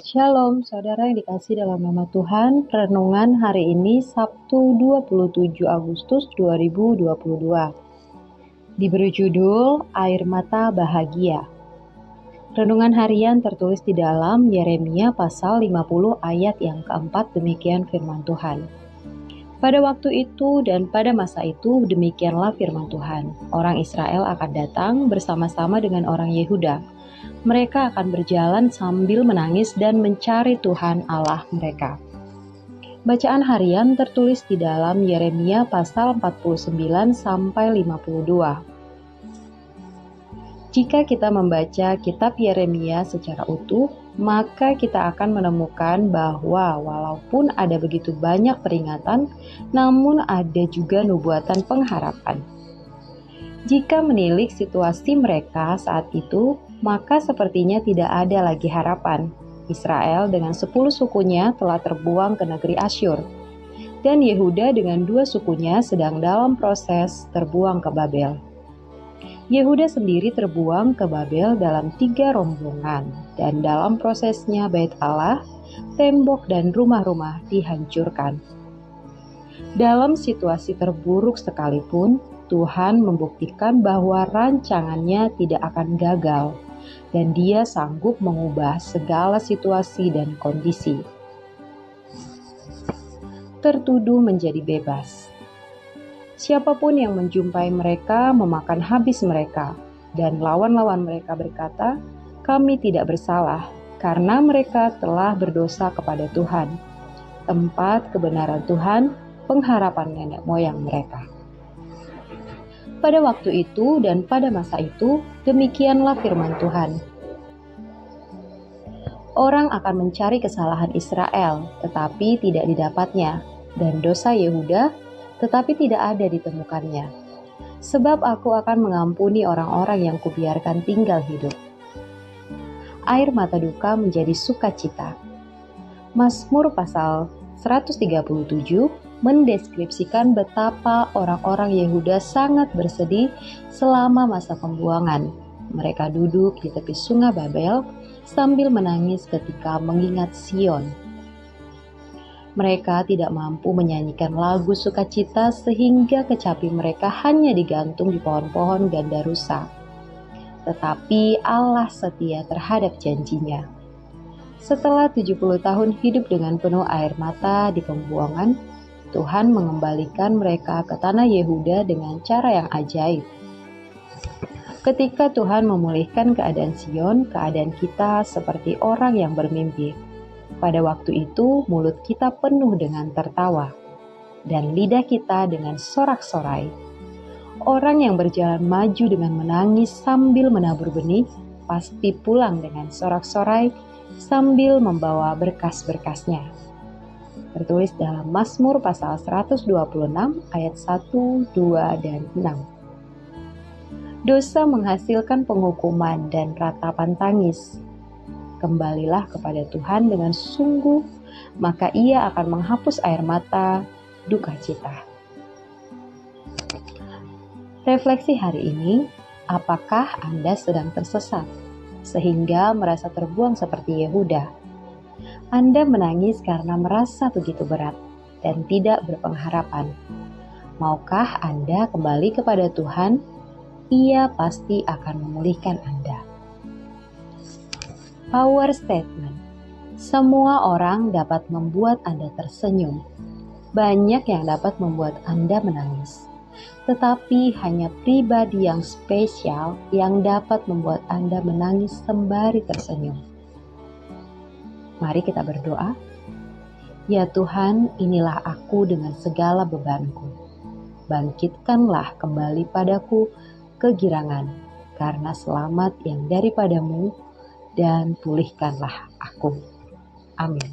Shalom, saudara yang dikasihi dalam nama Tuhan. Renungan hari ini Sabtu 27 Agustus 2022. Diberi judul Air Mata Bahagia. Renungan harian tertulis di dalam Yeremia pasal 50 ayat yang keempat, demikian firman Tuhan. Pada waktu itu dan pada masa itu demikianlah firman Tuhan. Orang Israel akan datang bersama-sama dengan orang Yehuda. Mereka akan berjalan sambil menangis dan mencari Tuhan Allah mereka. Bacaan harian tertulis di dalam Yeremia pasal 49 sampai 52. Jika kita membaca kitab Yeremia secara utuh, maka kita akan menemukan bahwa walaupun ada begitu banyak peringatan, namun ada juga nubuatan pengharapan. Jika menilik situasi mereka saat itu, maka sepertinya tidak ada lagi harapan. Israel dengan 10 sukunya telah terbuang ke negeri Asyur, dan Yehuda dengan 2 sukunya sedang dalam proses terbuang ke Babel. Yehuda sendiri terbuang ke Babel dalam 3 rombongan, dan dalam prosesnya Bait Allah, tembok dan rumah-rumah dihancurkan. Dalam situasi terburuk sekalipun, Tuhan membuktikan bahwa rancangannya tidak akan gagal, dan Dia sanggup mengubah segala situasi dan kondisi. Tertuduh menjadi bebas. Siapapun yang menjumpai mereka memakan habis mereka, dan lawan-lawan mereka berkata, "Kami tidak bersalah, karena mereka telah berdosa kepada Tuhan." Tempat kebenaran Tuhan, pengharapan nenek moyang mereka. Pada waktu itu dan pada masa itu, demikianlah firman Tuhan. Orang akan mencari kesalahan Israel, tetapi tidak didapatnya, dan dosa Yehuda, tetapi tidak ada ditemukannya. Sebab aku akan mengampuni orang-orang yang kubiarkan tinggal hidup. Air mata duka menjadi sukacita. Mazmur pasal 137 mendeskripsikan betapa orang-orang Yehuda sangat bersedih selama masa pembuangan. Mereka duduk di tepi sungai Babel sambil menangis ketika mengingat Sion. Mereka tidak mampu menyanyikan lagu sukacita sehingga kecapi mereka hanya digantung di pohon-pohon ganda rusa. Tetapi Allah setia terhadap janjinya. Setelah 70 tahun hidup dengan penuh air mata di pembuangan, Tuhan mengembalikan mereka ke tanah Yehuda dengan cara yang ajaib. Ketika Tuhan memulihkan keadaan Sion, keadaan kita seperti orang yang bermimpi. Pada waktu itu, mulut kita penuh dengan tertawa, dan lidah kita dengan sorak-sorai. Orang yang berjalan maju dengan menangis sambil menabur benih, pasti pulang dengan sorak-sorai sambil membawa berkas-berkasnya. Tertulis dalam Mazmur pasal 126 ayat 1, 2, dan 6. Dosa menghasilkan penghukuman dan ratapan tangis. Kembalilah kepada Tuhan dengan sungguh, maka Ia akan menghapus air mata duka cita. Refleksi hari ini, apakah Anda sedang tersesat sehingga merasa terbuang seperti Yehuda? Anda menangis karena merasa begitu berat dan tidak berpengharapan. Maukah Anda kembali kepada Tuhan? Ia pasti akan memulihkan Anda. Power statement. Semua orang dapat membuat Anda tersenyum. Banyak yang dapat membuat Anda menangis. Tetapi hanya pribadi yang spesial yang dapat membuat Anda menangis sembari tersenyum. Mari kita berdoa. Ya Tuhan, inilah aku dengan segala bebanku. Bangkitkanlah kembali padaku kegirangan, karena selamat yang daripadamu, dan pulihkanlah aku. Amin.